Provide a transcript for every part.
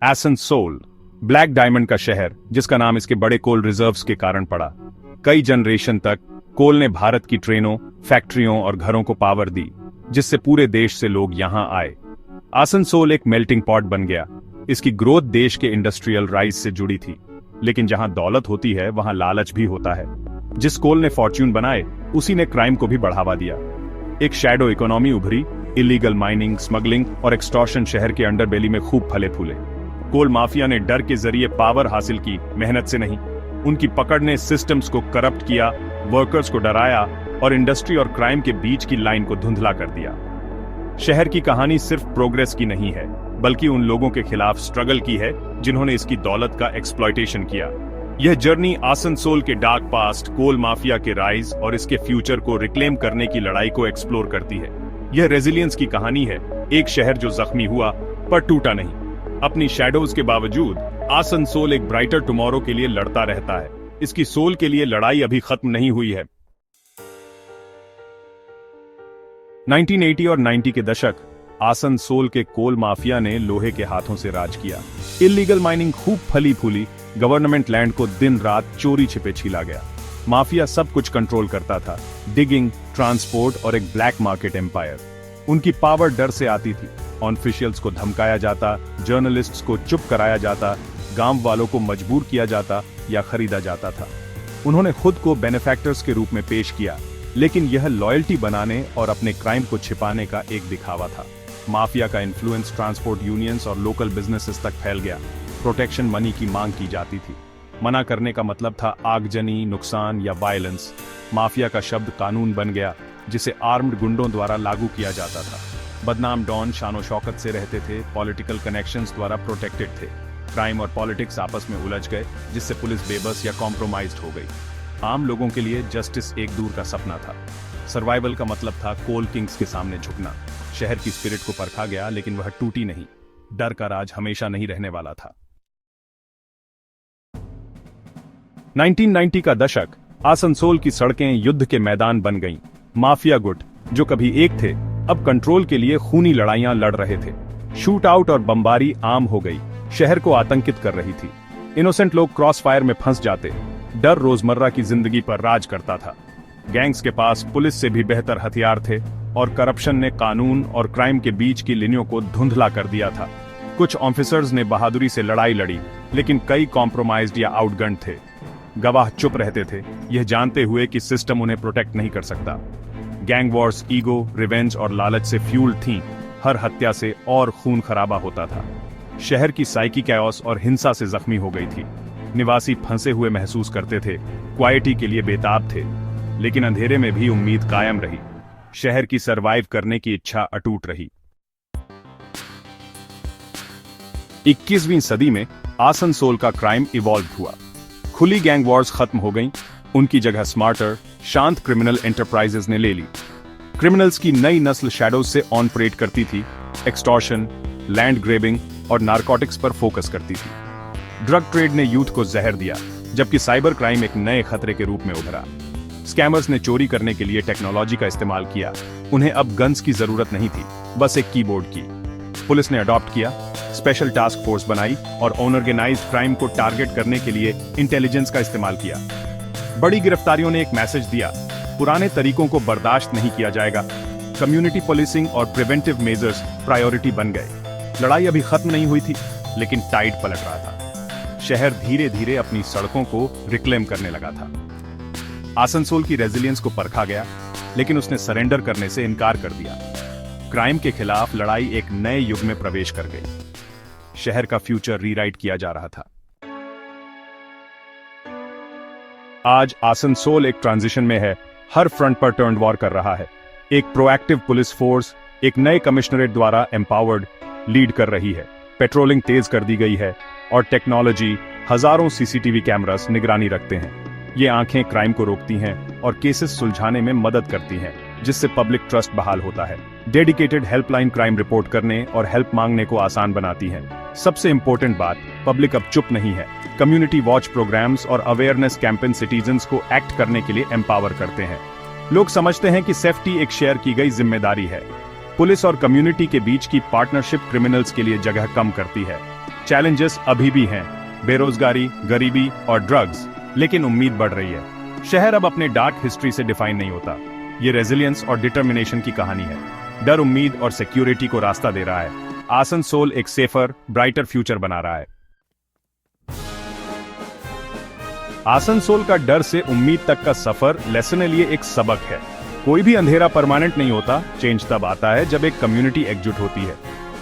Asansol, black diamond का शहर, जिसका नाम इसके बड़े कोल रिजर्व्स के कारण पड़ा। कई जनरेशन तक कोल ने भारत की ट्रेनों, फैक्ट्रियों और घरों को पावर दी, जिससे पूरे देश से लोग यहां आए। आसनसोल एक मेल्टिंग पॉट बन गया। इसकी ग्रोथ देश के इंडस्ट्रियल राइज से जुड़ी थी, लेकिन जहां दौलत होती है वहां लालच भी होता है। जिस कोल ने फॉर्च्यून बनाए, उसी ने क्राइम को भी बढ़ावा दिया। एक शैडो इकोनॉमी उभरी। इलीगल माइनिंग, स्मगलिंग और एक्सटॉर्शन शहर के अंडरबेली में खूब फले फूले। कोल माफिया ने डर के जरिए पावर हासिल की, मेहनत से नहीं। उनकी पकड़ ने सिस्टम्स को करप्ट किया, वर्कर्स को डराया और इंडस्ट्री और क्राइम के बीच की लाइन को धुंधला कर दिया। शहर की कहानी सिर्फ प्रोग्रेस की नहीं है, बल्कि उन लोगों के खिलाफ स्ट्रगल की है जिन्होंने इसकी दौलत का एक्सप्लॉयटेशन किया। यह जर्नी आसनसोल के डार्क पास्ट, कोल माफिया के राइज और इसके फ्यूचर को रिक्लेम करने की लड़ाई को एक्सप्लोर करती है। यह रेजिलियंस की कहानी है, एक शहर जो जख्मी हुआ पर टूटा नहीं। अपनी शैडोज के बावजूद आसनसोल एक ब्राइटर टुमारो के लिए लड़ता रहता है। इसकी सोल के लिए लड़ाई अभी खत्म नहीं हुई है। 1980 और 90 के दशक, आसनसोल के कोल माफिया ने लोहे के हाथों से राज किया। इलीगल माइनिंग खूब फली फूली, गवर्नमेंट लैंड को दिन रात चोरी छिपे छीला गया। माफिया सब कुछ कंट्रोल करता था, डिगिंग, ट्रांसपोर्ट और एक ब्लैक मार्केट एम्पायर। उनकी पावर डर से आती थी। ऑफिशियल्स को धमकाया जाता, जर्नलिस्ट्स को चुप कराया जाता, गांव वालों को मजबूर किया जाता या खरीदा जाता था। उन्होंने खुद को बेनिफैक्टर्स के रूप में पेश किया, लेकिन यह लॉयल्टी बनाने और अपने क्राइम को छिपाने का एक दिखावा था। माफिया का इन्फ्लुएंस ट्रांसपोर्ट यूनियंस और लोकल बिजनेसेस तक फैल गया। प्रोटेक्शन मनी की मांग की जाती थी। मना करने का मतलब था आगजनी, नुकसान या वायलेंस। माफिया का शब्द कानून बन गया, जिसे आर्म्ड गुंडों द्वारा लागू किया जाता था। बदनाम डॉन शानो शौकत से रहते थे, पॉलिटिकल कनेक्शंस द्वारा प्रोटेक्टेड थे। क्राइम और पॉलिटिक्स आपस में उलझ गए, जिससे पुलिस बेबस या कॉम्प्रोमाइज्ड हो गई। आम लोगों के लिए जस्टिस एक दूर का सपना था। सर्वाइवल का मतलब था कोल किंग्स के सामने झुकना। शहर की स्पिरिट को परखा गया, लेकिन वह टूटी नहीं। डर का राज हमेशा नहीं रहने वाला था। 1990 का दशक, आसनसोल की सड़कें युद्ध के मैदान बन गईं। माफिया गुट, जो कभी एक थे, अब कंट्रोल के लिए खूनी लड़ाइयां लड़ रहे थे। शूट आउट और बमबारी आम हो गई, शहर को आतंकित कर रही थी। इनोसेंट लोग क्रॉस फायर में फंस जाते। डर रोजमर्रा की जिंदगी पर राज करता था। गैंग्स के पास पुलिस से भी बेहतर हथियार थे और करप्शन ने कानून और क्राइम के बीच की लिनियों को धुंधला कर दिया था। कुछ ऑफिसर्स ने बहादुरी से लड़ाई लड़ी, लेकिन कई कॉम्प्रोमाइज्ड या आउटगन्ड थे। गवाह चुप रहते थे, यह जानते हुए कि सिस्टम उन्हें प्रोटेक्ट नहीं कर सकता। गैंग वॉर्स ईगो, रिवेंज और लालच से फ्यूल थीं। हर हत्या से और खून खराबा होता था। शहर की साइकी कैओस और हिंसा से जख्मी हो गई थी। निवासी फंसे हुए महसूस करते थे, क्वाइटी के लिए बेताब थे, लेकिन अंधेरे में भी उम्मीद कायम रही। शहर की सरवाइव करने की इच्छा अटूट रही। 21वीं सदी में आसनसोल का क्राइम इवॉल्व हुआ। खुली गैंग वॉर्स खत्म हो गईं, उनकी जगह स्मार्टर, शांत क्रिमिनल एंटरप्राइजेस ने ले ली। क्रिमिनल्स की नई नस्ल शैडोज से ऑपरेट करती थी, एक्सटॉर्शन, लैंड ग्रेबिंग और नारकोटिक्स पर फोकस करती थी। ड्रग ट्रेड ने यूथ को जहर दिया, जबकि साइबर क्राइम एक नए खतरे के रूप में उभरा। स्कैमर्स ने चोरी करने के लिए टेक्नोलॉजी का इस्तेमाल किया। उन्हें अब गन्स की जरूरत नहीं थी, बस एक कीबोर्ड की। पुलिस ने अडॉप्ट किया, स्पेशल टास्क फोर्स बनाई और ऑर्गेनाइज्ड क्राइम को टारगेट करने के लिए इंटेलिजेंस का इस्तेमाल किया। बड़ी गिरफ्तारियों ने एक मैसेज दिया, पुराने तरीकों को बर्दाश्त नहीं किया जाएगा। कम्युनिटी पुलिसिंग और प्रिवेंटिव मेजर्स प्रायोरिटी बन गए। लड़ाई अभी खत्म नहीं हुई थी, लेकिन टाइड पलट रहा था। शहर धीरे धीरे अपनी सड़कों को रिक्लेम करने लगा था। आसनसोल की रेजिलियंस को परखा गया, लेकिन उसने सरेंडर करने से इनकार कर दिया। क्राइम के खिलाफ लड़ाई एक नए युग में प्रवेश कर गई। शहर का फ्यूचर रीराइट किया जा रहा था। आज आसनसोल एक ट्रांजिशन में है, हर फ्रंट पर टर्न वॉर कर रहा है। एक प्रोएक्टिव पुलिस फोर्स एक नए कमिश्नरेट द्वारा एम्पावर्ड लीड कर रही है। पेट्रोलिंग तेज कर दी गई है और टेक्नोलॉजी, हजारों सीसीटीवी कैमरास निगरानी रखते हैं। ये आंखें क्राइम को रोकती हैं और केसेस सुलझाने में मदद करती हैं, जिससे पब्लिक ट्रस्ट बहाल होता है। डेडिकेटेड हेल्पलाइन क्राइम रिपोर्ट करने और हेल्प मांगने को आसान बनाती हैं। सबसे इंपॉर्टेंट बात, पब्लिक अब चुप नहीं है। कम्युनिटी वॉच प्रोग्राम्स और अवेयरनेस कैंपेन सिटीजन्स को एक्ट करने के लिए एम्पावर करते हैं। लोग समझते हैं कि सेफ्टी एक शेयर की गई जिम्मेदारी है। पुलिस और कम्युनिटी के बीच की पार्टनरशिप क्रिमिनल्स के लिए जगह कम करती है। चैलेंजेस अभी भी हैं, बेरोजगारी, गरीबी और ड्रग्स, लेकिन उम्मीद बढ़ रही है। शहर अब अपने डार्क हिस्ट्री से डिफाइन नहीं होता। ये रेजिलियंस और डिटर्मिनेशन की कहानी है। डर, उम्मीद और सिक्योरिटी को रास्ता दे रहा है। आसनसोल एक सेफर, ब्राइटर फ्यूचर बना रहा है। आसनसोल का डर से उम्मीद तक का सफर लेसन के लिए एक सबक है। कोई भी अंधेरा परमानेंट नहीं होता। चेंज तब आता है जब एक कम्युनिटी एकजुट होती है।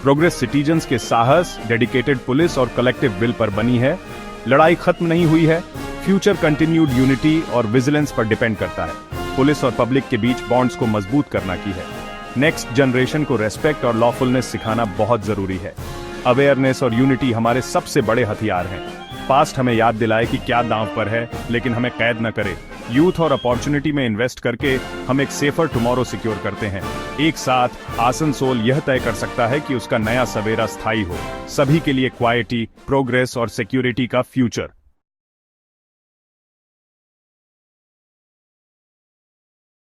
प्रोग्रेस सिटीजन्स के साहस, डेडिकेटेड पुलिस और कलेक्टिव विल पर बनी है। लड़ाई खत्म नहीं हुई है। फ्यूचर कंटिन्यूड यूनिटी और विजिलेंस पर डिपेंड करता है। पुलिस और पब्लिक के बीच बॉन्ड्स को मजबूत करना की है। नेक्स्ट जनरेशन को रेस्पेक्ट और लॉफुलनेस सिखाना बहुत जरूरी है। अवेयरनेस और यूनिटी हमारे सबसे बड़े हथियार हैं। पास्ट हमें याद दिलाए कि क्या दांव पर है, लेकिन हमें कैद न करे। यूथ और अपॉर्चुनिटी में इन्वेस्ट करके हम एक सेफर टुमारो सिक्योर करते हैं। एक साथ आसनसोल यह तय कर सकता है कि उसका नया सवेरा स्थायी हो, सभी के लिए क्वालिटी, प्रोग्रेस और सिक्योरिटी का फ्यूचर।